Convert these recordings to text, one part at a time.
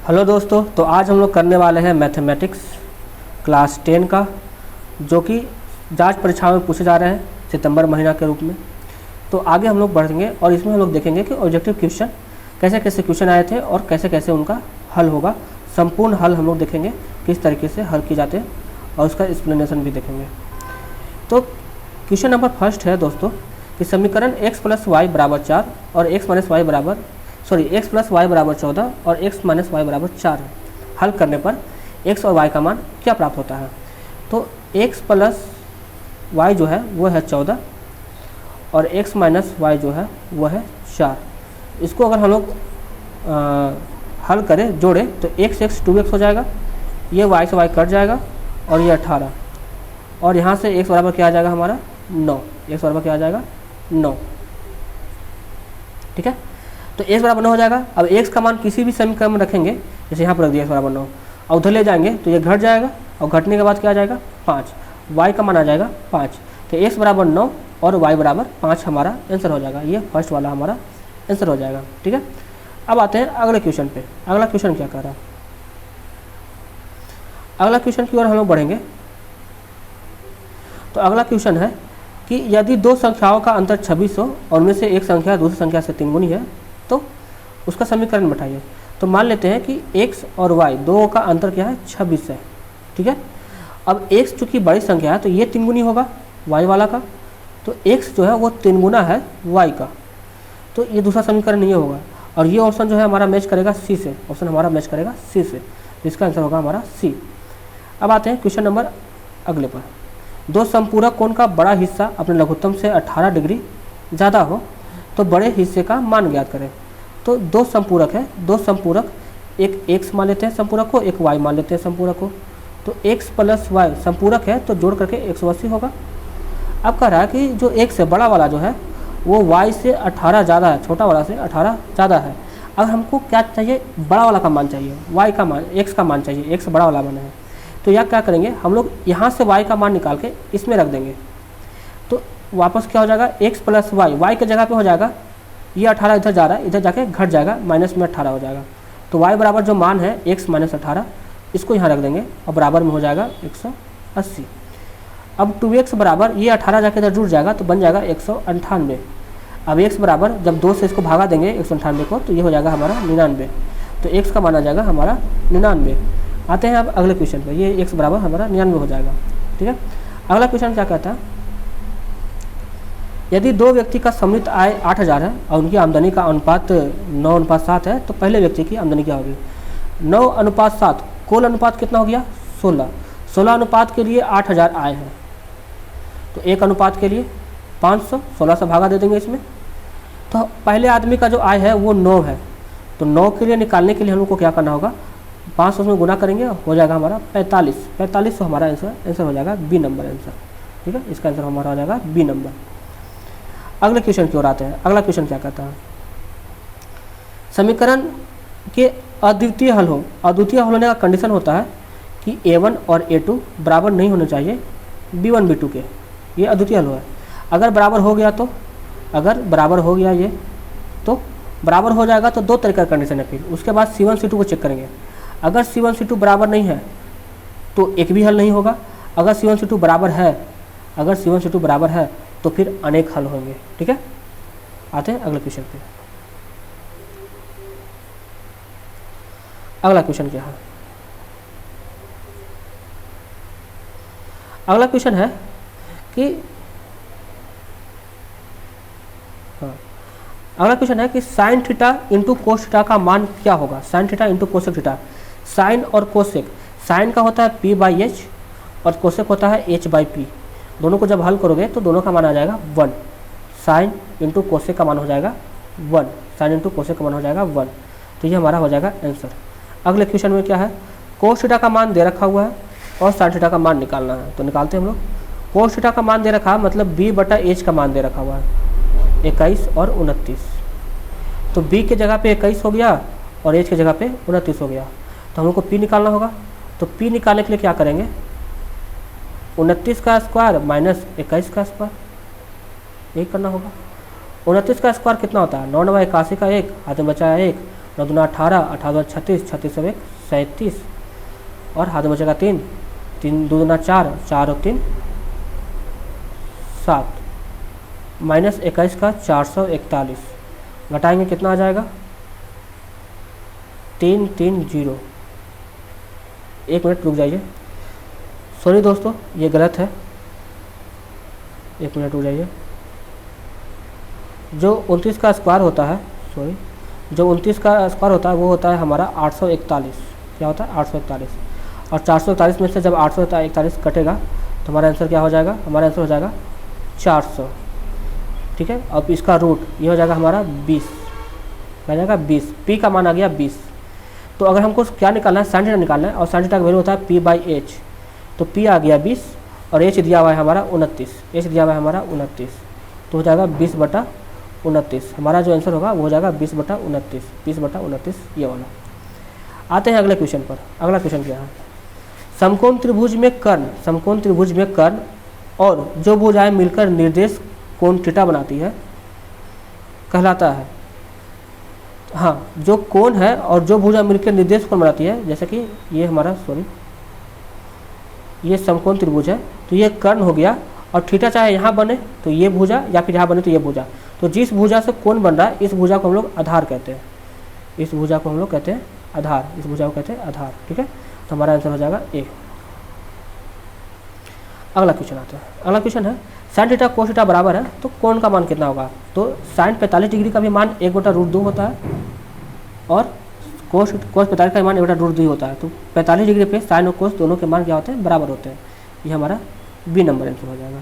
Hello दोस्तों, तो आज हम लोग करने वाले हैं मैथमेटिक्स क्लास 10 का, जो कि जांच परीक्षाओं में पूछे जा रहे हैं सितंबर महीना के रूप में। तो आगे हम लोग बढ़ेंगे और इसमें हम लोग देखेंगे कि ऑब्जेक्टिव क्वेश्चन कैसे कैसे क्वेश्चन आए थे और कैसे कैसे उनका हल होगा। संपूर्ण हल हम लोग देखेंगे किस तरीके से हल किए जाते हैं और उसका एक्सप्लेनेशन भी देखेंगे। तो क्वेश्चन नंबर फर्स्ट है दोस्तों कि समीकरण x + y = 4 और x + y बराबर x + y = 14 और x - y = 4 है। हल करने पर x और y का मान क्या प्राप्त होता है? तो x + y जो है वो है 14 और x - y जो है वो है 4। इसको अगर हम लोग हल करें, जोड़ें, तो x 2x हो जाएगा, ये y से y कट जाएगा और ये 18 और यहाँ से x बराबर क्या आ जाएगा हमारा 9। x बराबर क्या आ जाएगा 9। ठीक है, तो x बराबर 9 हो जाएगा। अब x का मान किसी भी समीकरण में रखेंगे, जैसे यहाँ पर रख दिया x बराबर 9 और उधर ले जाएंगे तो ये घट जाएगा और घटने के बाद क्या आ जाएगा 5। y का मान आ जाएगा 5। तो x बराबर 9 और y बराबर 5 हमारा आंसर हो जाएगा। ये फर्स्ट वाला हमारा आंसर हो जाएगा। ठीक है, अब आते हैं अगले क्वेश्चन पे। अगला क्वेश्चन क्या कर रहा है? अगला क्वेश्चन की ओर हम लोग बढ़ेंगे। तो अगला क्वेश्चन है कि यदि दो संख्याओं का अंतर 26 हो और उनमें से एक संख्या दूसरी संख्या से 3 गुनी है तो उसका समीकरण बैठाइए। तो मान लेते हैं कि x और y दो का अंतर क्या है 26 है। ठीक है, अब x चूँकि बड़ी संख्या है तो ये 3 गुनी होगा y वाला का, तो x जो है वो 3 गुना है y का, तो ये दूसरा समीकरण नहीं होगा। और ये ऑप्शन जो है हमारा मैच करेगा सी से, ऑप्शन हमारा मैच करेगा सी से, तो इसका आंसर होगा हमारा सी। अब आते हैं क्वेश्चन नंबर अगले पर। दो संपूरक कोण का बड़ा हिस्सा अपने लघुत्तम से 18 डिग्री ज़्यादा हो तो बड़े हिस्से का मान ज्ञात करें। तो दो संपूरक है, दो संपूरक, एक x मान लेते हैं संपूरक को, एक y मान लेते हैं संपूरक को। तो x + y संपूरक है तो जोड़ करके 180 होगा। अब कह रहा है कि जो x से बड़ा वाला जो है वो y से 18 ज़्यादा है, छोटा वाला से 18 ज़्यादा है। अब हमको क्या चाहिए? बड़ा वाला का मान चाहिए, y का मान, x का मान चाहिए, x बड़ा वाला मान है। तो यह क्या करेंगे हम लोग, यहाँ से y का मान निकाल के इसमें रख देंगे। तो वापस क्या हो जाएगा x + y के जगह पे हो जाएगा, ये 18 इधर जा रहा है, इधर जाके घट जाएगा, माइनस में 18 हो जाएगा। तो y बराबर जो मान है x - 18 इसको यहाँ रख देंगे और बराबर में हो जाएगा 180। अब 2x बराबर ये 18 जाके इधर जुड़ जाएगा तो बन जाएगा 198। अब x बराबर जब 2 से इसको भागा देंगे 198 को तो ये हो जाएगा हमारा 99। तो x का मान आ जाएगा हमारा 99। आते हैं अब अगले क्वेश्चन पे। ये x बराबर हमारा 99 हो जाएगा। ठीक है, अगला क्वेश्चन क्या कहता है? यदि दो व्यक्ति का सम्मिलित आय 8000 है और उनकी आमदनी का अनुपात 9:7 है तो पहले व्यक्ति की आमदनी क्या होगी? 9:7, कुल अनुपात कितना हो गया 16। 16 अनुपात के लिए 8000 आय है, तो एक अनुपात के लिए 500, 16 से भागा दे देंगे इसमें। तो पहले आदमी का जो आय है वो 9 है, तो 9 के लिए निकालने के लिए हम लोग को क्या करना होगा? 500 में गुना करेंगे, हो जाएगा हमारा 45। 45 हमारा आंसर हो जाएगा बी नंबर आंसर। ठीक है, इसका आंसर हमारा हो जाएगा बी नंबर। अगले क्वेश्चन की ओर आते हैं। अगला क्वेश्चन क्या कहता है? समीकरण के अद्वितीय हल हो। अद्वितीय हल होने का कंडीशन होता है कि a1 और a2 बराबर नहीं होने चाहिए b1 b2 के, ये अद्वितीय हल है। अगर बराबर हो गया तो, अगर बराबर हो गया ये तो बराबर हो जाएगा तो दो तरीके का कंडीशन है। फिर उसके बाद c1 c2 को चेक करेंगे। अगर c1 c2 बराबर नहीं है तो एक भी हल नहीं होगा। अगर c1 c2 बराबर है, अगर c1 c2 बराबर है तो फिर अनेक हल होंगे। ठीक है, आते हैं अगले क्वेश्चन पे। अगला क्वेश्चन क्या है? अगला क्वेश्चन है कि अगला क्वेश्चन है कि sine theta into cos theta का मान क्या होगा? Sine theta into cosec theta. Sine और कोसेक, साइन का होता है p/h और कोसेक होता है h/p। दोनों को जब हल करोगे तो दोनों का मान आ जाएगा 1। साइन इंटू कोसेक का मान हो जाएगा 1, साइन इंटू कोसेक का मान हो जाएगा 1। तो ये हमारा हो जाएगा आंसर। अगले क्वेश्चन में क्या है? कोस थीटा का मान दे रखा हुआ है और साइन थीटा का मान निकालना है। तो निकालते हैं हम लोग। कोस थीटा का मान दे रखा है, मतलब b/h का मान दे रखा हुआ है 21 और 29। तो b के जगह पे 21 हो गया और h के जगह पे 29 हो गया। तो हम लोग को p निकालना होगा। तो p निकालने के लिए क्या करेंगे? 29 का स्क्वायर माइनस 21 का स्क्वायर, यही करना होगा। 29 का स्क्वायर कितना होता है? 9 × 81 का 1, हाथ में बचा है 1, 9 दूना 18, 18 36, 36 और 1 37 और हाथ में बचेगा 3, 3 2 दूना 4, 4 और 3 7 माइनस 21 का 441 घटाएंगे कितना आ जाएगा 330। 1 मिनट रुक जाइए, सॉरी दोस्तों ये गलत है, 1 मिनट रुक जाइए। जो 29 का स्क्वायर होता है, सॉरी जो 29 का स्क्वायर होता है वो होता है हमारा 841। क्या होता है 841, और 441 में से जब 841 कटेगा तो हमारा आंसर क्या हो जाएगा, हमारा आंसर हो जाएगा 400। ठीक है, अब इसका रूट ये हो जाएगा हमारा 20, क्या जाएगा 20, पी का मान आ गया 20। तो अगर हमको क्या निकालना है, साइन थीटा निकालना है, और साइन थीटा का वैल्यू होता है p/h, तो p आ गया 20 और h दिया हुआ है हमारा 29, h दिया हुआ है हमारा 29, तो हो जाएगा 20/29। हमारा जो आंसर होगा वो हो जाएगा 20/29, 20/29 ये वाला। आते हैं अगले क्वेश्चन पर। अगला क्वेश्चन क्या है, समकोण त्रिभुज में कर्ण, समकोण त्रिभुज में कर्ण और जो भुजाएं मिलकर निर्देश कोण थीटा बनाती है कहलाता है। हाँ, जो कोण है और जो भुजा मिलकर निर्देश कोण बनाती है, जैसे कि ये हमारा सॉरी ये समकोण त्रिभुज है, तो ये कर्ण हो गया, और थीटा चाहे यहाँ बने तो ये भुजा या फिर यहाँ बने तो ये भुजा, तो जिस भुजा से कोण बन रहा है इस भुजा को हम लोग आधार कहते हैं, इस भुजा को हम लोग कहते हैं आधार, इस भुजा को कहते हैं आधार। ठीक है, तो हमारा आंसर हो जाएगा ए। अगला क्वेश्चन आता है, अगला क्वेश्चन है साइन थीटा कोस थीटा बराबर है तो कोण का मान कितना होगा। तो साइन 45 डिग्री का भी मान 1/√2 होता है और कोस 45 का मान 1/√2 होता है। तो 45 डिग्री पे साइन और कोस दोनों के मान क्या होते हैं, बराबर होते हैं। ये हमारा बी नंबर आंसर हो जाएगा।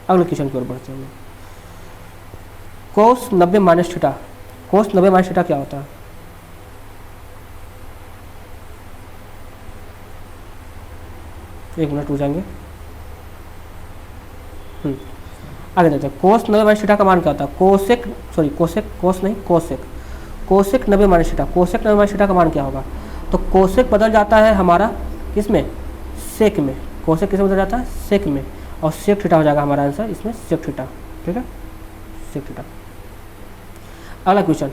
अगले क्वेश्चन की ओर बढ़ते हैं। कोस 90 माइनस थीटा, कोस 90 माइनस थीटा क्या होता है। एक मिनट रुक जाएंगे, आगे देखते हैं। कोस 90 माइनस थीटा का मान क्या होता है, कोसेक सॉरी कोसेक कोस नहीं cosec, cosec 90 minus theta, cosec 90 minus theta का मान क्या होगा। तो कोसेक बदल जाता है हमारा किसमें, सेक में, कोसेक किसमें बदल जाता है, सेक में, और सेक थीटा हो जाएगा हमारा आंसर इसमें सेक थीटा। ठीक है, सेक थीटा। अगला क्वेश्चन,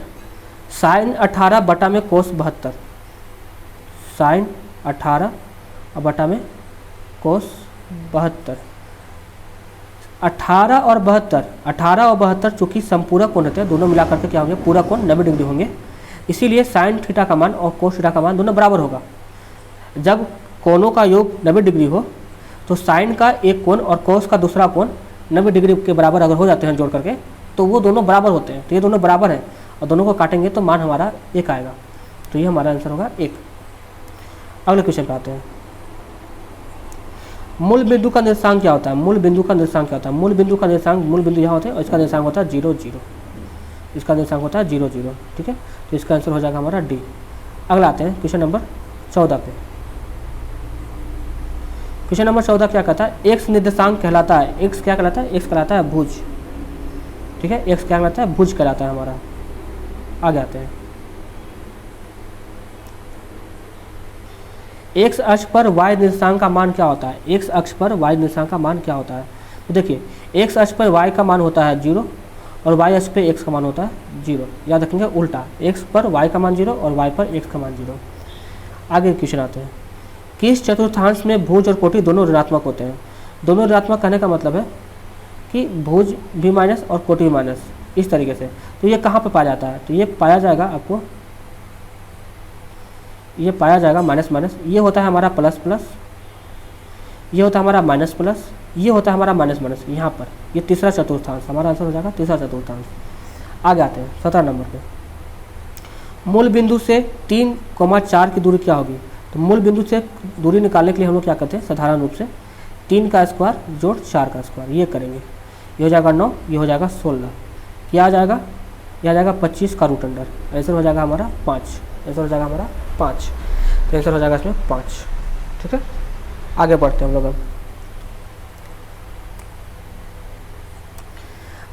साइन 18 बटा में कोस 72, साइन 18 और बटा में कोस 72। 18 और 72 चूँकि संपूरक कोण होते हैं, दोनों मिलाकर के क्या होंगे, पूरा कोण 90 डिग्री होंगे, इसीलिए साइन थीटा का मान और कोस थीटा का मान दोनों बराबर होगा। जब कोणों का योग 90 डिग्री हो तो साइन का एक कोण और कोस का दूसरा कोण 90 डिग्री के बराबर अगर हो जाते हैं जोड़ करके, तो वो दोनों बराबर होते हैं। तो ये दोनों बराबर हैं और दोनों को काटेंगे तो मान हमारा 1 आएगा, तो ये हमारा आंसर होगा 1। अगले क्वेश्चन पे आते हैं। मूल बिंदु का निर्देशांक क्या होता है, मूल बिंदु का निर्देशांक क्या होता है। मूल बिंदु का निर्देशांक, मूल बिंदु यहाँ होते हैं और इसका निर्देशांक होता है 0 0, इसका निर्देशांक होता है 0 0। ठीक है, तो इसका आंसर हो जाएगा हमारा डी। अगला आते हैं क्वेश्चन नंबर 14 पे। क्वेश्चन नंबर 14 क्या कहता है, एक्स निर्देशांक कहलाता है, एक्स क्या कहलाता है, एक्स कहलाता है भुज। ठीक है, एक्स क्या कहलाता है, भुज कहलाता है हमारा। आगे आते हैं, एक्स अक्ष पर वाई निर्देशांक का मान क्या होता है, एक्स अक्ष पर वाई निर्देशांक का मान क्या होता है। तो देखिए, एक्स अक्ष पर वाई का मान होता है 0 और वाई अक्ष पर एक्स का मान होता है 0। याद रखेंगे उल्टा, एक्स पर वाई का मान 0 और वाई पर एक्स का मान 0। आगे क्वेश्चन आते हैं, किस चतुर्थांश में भुज और कोटि दोनों ऋणात्मक होते हैं। दोनों ऋणात्मक कहने का मतलब है कि भुज भी माइनस और कोटि भी माइनस, इस तरीके से। तो ये कहाँ पर पाया जाता है, तो ये पाया जाएगा आपको, ये पाया जाएगा माइनस माइनस, ये होता है हमारा प्लस प्लस, ये होता है हमारा माइनस प्लस, ये होता है हमारा माइनस माइनस, यहाँ पर ये तीसरा चतुर्थांश, हमारा आंसर हो जाएगा तीसरा चतुर्थांश। आगे आते हैं 17 नंबर पे। मूल बिंदु से 3,4 की दूरी क्या होगी। तो मूल बिंदु से दूरी निकालने के लिए हम लोग क्या करते हैं, साधारण रूप से 3 का स्क्वायर जोड़ 4 का स्क्वायर, ये करेंगे। ये हो जाएगा 9, ये हो जाएगा 16, क्या आ जाएगा, यह आ जाएगा 25 का रूट अंडर, आंसर हो जाएगा हमारा 5, आंसर हो जाएगा हमारा 5, तो आंसर हो जाएगा इसमें 5। ठीक है, आगे बढ़ते हैं हम लोग अब।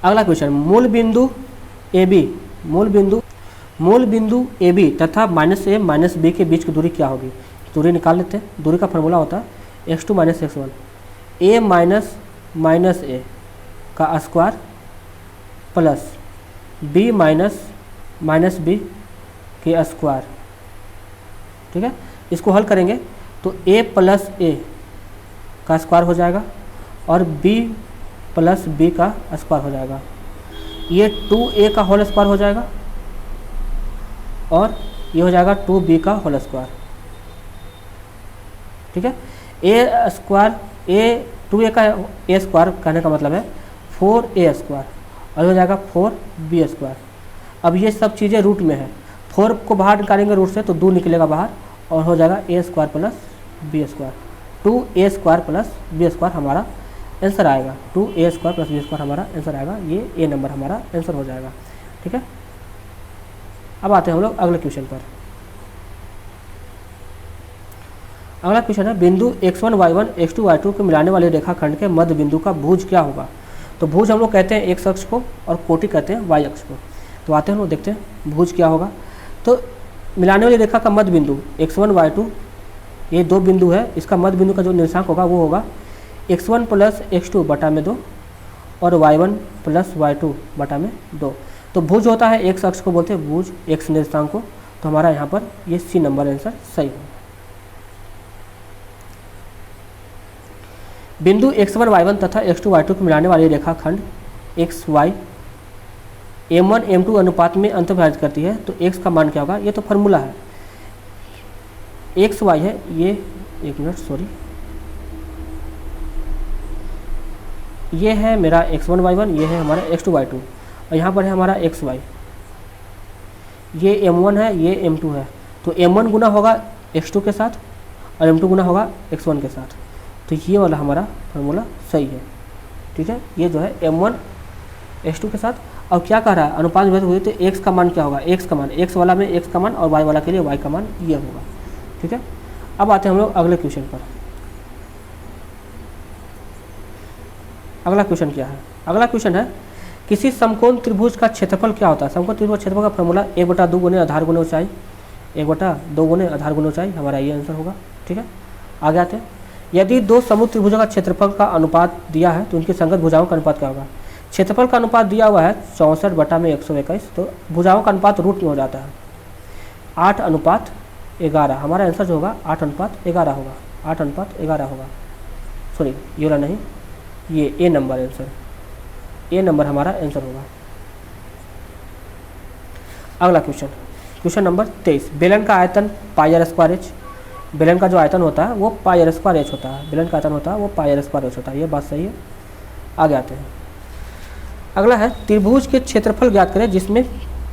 अगला क्वेश्चन, मूल बिंदु ए बी, मूल बिंदु ए बी तथा -a -b के बीच की दूरी क्या होगी। दूरी निकाल लेते हैं। दूरी का फॉर्मूला होता है x2 - x1, a minus a का square plus b minus minus B के स्क्वायर, ठीक है। इसको हल करेंगे तो ए प्लस ए का स्क्वायर हो जाएगा और बी प्लस बी का स्क्वायर हो जाएगा। ये 2a का होल स्क्वायर हो जाएगा और ये हो जाएगा 2b का होल स्क्वायर, ठीक है। ए स्क्वायर ए 2a का ए स्क्वायर कहने का मतलब है 4a स्क्वायर और हो जाएगा 4b स्क्वायर। अब ये सब चीज़ें रूट में है, 4 को बाहर निकालेंगे रूट से तो 2 निकलेगा बाहर और हो जाएगा a square plus b square. 2a square plus b square हमारा आंसर आएगा, 2a square plus b square हमारा आंसर आएगा। ये ए नंबर हमारा आंसर हो जाएगा, ठीक है। अब आते हैं हम लोग अगले क्वेश्चन पर। अगला क्वेश्चन है बिंदु x1 y1 x2 y2 को मिलाने वाले रेखाखंड के मध्य बिंदु का भुज क्या होगा। तो भुज हम लोग कहते हैं x अक्ष को और कोटि कहते हैं y अक्ष को। तो आते हैं हम लोग देखते हैं भुज क्या होगा। तो मिलाने वाली रेखा का मध्य बिंदु x1 y2 ये दो बिंदु है, इसका मध्य बिंदु का जो निर्देशांक होगा वो होगा x1 प्लस x2 बटा में 2 और y1 प्लस y2 बटा में 2। तो भुज होता है x अक्ष को बोलते हैं भुज, x निर्देशांक को। तो हमारा यहाँ पर ये सी नंबर आंसर सही होगा। बिंदु x1 y1 तथा x2 y2 को मिलाने वाली रेखाखंड x y m1 m2 अनुपात में अंतर्विभाजित करती है। तो x का मान क्या होगा, ये तो फार्मूला है, x y है ये, एक मिनट सॉरी, ये है मेरा x1 y1, ये है हमारा x2 y2 और यहाँ पर है हमारा x y, ये m1 है ये m2 है। तो m1 गुना होगा x2 के साथ और m2 गुना होगा x1 के साथ। तो ये वाला हमारा फार्मूला सही है, ठीक है। ये जो है m1 x2 के साथ और क्या कह रहा है अनुपात विभक्त हुई तो x का मान क्या होगा, x का मान, x वाला में x का मान और y वाला के लिए y का मान ये होगा, ठीक है। अब आते हैं हम लोग अगले क्वेश्चन पर। अगला क्वेश्चन क्या है, अगला क्वेश्चन है किसी समकोण त्रिभुज का क्षेत्रफल क्या होता है। समकोण त्रिभुज क्षेत्रफल का फॉर्मूला 1/2 गुने आधार गुने ऊंचाई, 1/2 गुने आधार गुने ऊंचाई, हमारा ये आंसर होगा, ठीक है। आगे आते हैं, यदि दो समूह त्रिभुजों का क्षेत्रफल का अनुपात दिया है तो उनकी संगत भुजाओं का अनुपात क्या होगा। क्षेत्रफल का अनुपात दिया हुआ है 64 बटा में 121, तो भुजाओं का अनुपात रूट में हो जाता है 8:11। हमारा आंसर जो होगा 8:11 होगा, 8:11 होगा, सॉरी ये वाला नहीं, ये ए नंबर आंसर, ए नंबर हमारा आंसर होगा। अगला क्वेश्चन, क्वेश्चन नंबर 23, बेलन का आयतन पाई स्क्वायर एच। बेलन का जो आयतन होता है वो पाई स्क्वायर एच होता है, बेलन का आयतन होता है वो पाई स्क्वायर एच होता है, ये बात सही है। आगे आते हैं, अगला है त्रिभुज के क्षेत्रफल ज्ञात करें जिसमें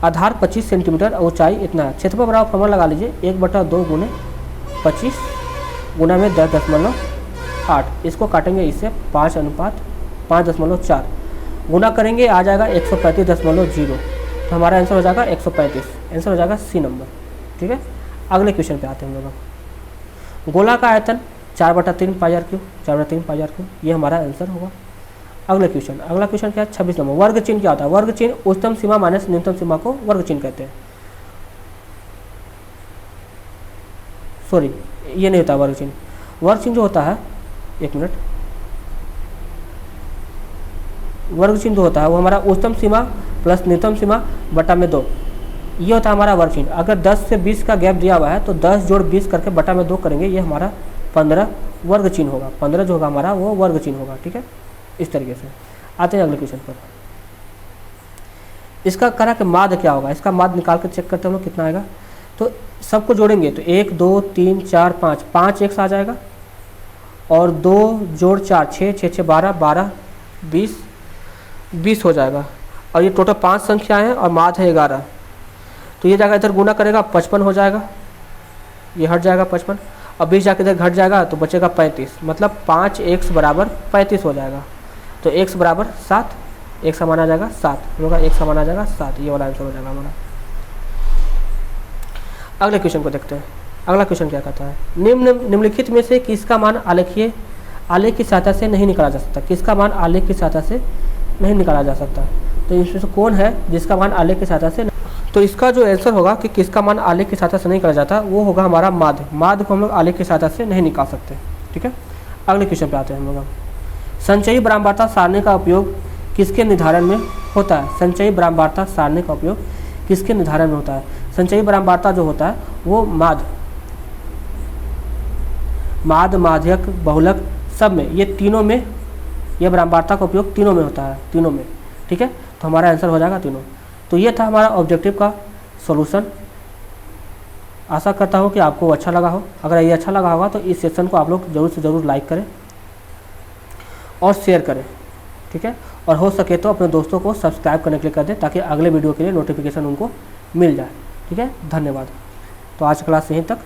आधार 25 सेंटीमीटर और ऊंचाई इतना है। क्षेत्रफल बराबर फॉर्मूला लगा लीजिए 1/2 गुने 25 गुना में 10.8, इसको काटेंगे इससे 5:5.4 गुना करेंगे आ जाएगा 135.0। तो हमारा आंसर हो जाएगा 135, आंसर हो जाएगा सी नंबर, ठीक है। अगले क्वेश्चन पे आते हैं हम लोग। गोला का आयतन 4/3 πr3, 4/3 πr3, ये हमारा आंसर होगा। अगले क्वेश्चन, अगला क्वेश्चन क्या है 26 नंबर, वर्ग चिन्ह क्या होता है। वर्ग चिन्ह उच्चतम सीमा माइनस न्यूनतम सीमा को वर्ग चिन्ह कहते हैं। सॉरी ये नहीं होता वर्ग चिन्ह, वर्ग चिन्ह जो होता है, एक मिनट, वर्ग चिन्ह जो होता है वो हमारा उच्चतम सीमा प्लस न्यूनतम सीमा बटा में 2, ये होता है हमारा वर्ग चिन्ह। अगर 10 से 20 का गैप दिया हुआ है तो 10 जोड़ 20 करके बटा में 2 करेंगे, ये हमारा 15 वर्ग चिन्ह होगा, 15 जो होगा हमारा वो वर्ग चिन्ह होगा, ठीक है। इस तरीके से आते हैं अगले क्वेश्चन पर। इसका करा कि माध्य क्या होगा, इसका माध्य निकाल कर चेक करते हैं हम लोग कितना आएगा। तो सबको जोड़ेंगे तो 1 2 3 4 5, 5 x आ जाएगा और 2 जोड़ 4 6 6 6 12 12 20 20 हो जाएगा और ये टोटल 5 संख्याएं हैं और माध्य है 11। तो ये जाएगा इधर गुना करेगा 55 हो जाएगा, ये हट जाएगा 55 और 20 जाकर इधर घट जाएगा तो बचेगा 35, मतलब 5x बराबर 35 हो जाएगा। तो x बराबर 7, x का मान आ जाएगा 7, होगा x का मान आ जाएगा 7, ये वाला आंसर हो जाएगा हमारा। अगले क्वेश्चन को देखते हैं। अगला क्वेश्चन क्या कहता है, निम्नलिखित में से किसका मान आलेखीय आलेख की सहायता से नहीं निकाला जा सकता। किसका मान आलेख की सहायता से नहीं निकाला जा सकता। तो इसमें से कौन है जिसका मान आलेख की सहायता से, तो इसका जो आंसर होगा कि किसका मान आलेख की सहायता से नहीं निकाला जाता वो होगा हमारा माध्य। माध्य को हम लोग आलेख की सहायता से नहीं निकाल सकते, ठीक है। अगले क्वेश्चन पे आते हैं हम लोग। संचयी ब्रह्मावर्त सारणी का उपयोग किसके निर्धारण में होता है। संचयी ब्रह्मावर्त सारणी का उपयोग किसके निर्धारण में होता है? संचयी बारंबारता जो होता है वो माध्यक, बहुलक सब में, ये तीनों में, ये बारंबारता का उपयोग तीनों में होता है, तीनों में। ठीक है, तो हमारा आंसर हो जाएगा तीनों। तो ये था हमारा ऑब्जेक्टिव का सॉल्यूशन। आशा करता हूँ कि आपको अच्छा लगा हो। अगर ये अच्छा लगा होगा तो इस सेशन को आप लोग ज़रूर से ज़रूर लाइक करें और शेयर करें। ठीक है, और हो सके तो अपने दोस्तों को सब्सक्राइब करने के लिए कर दें ताकि अगले वीडियो के लिए नोटिफिकेशन उनको मिल जाए। ठीक है, धन्यवाद। तो आज क्लास यहीं तक।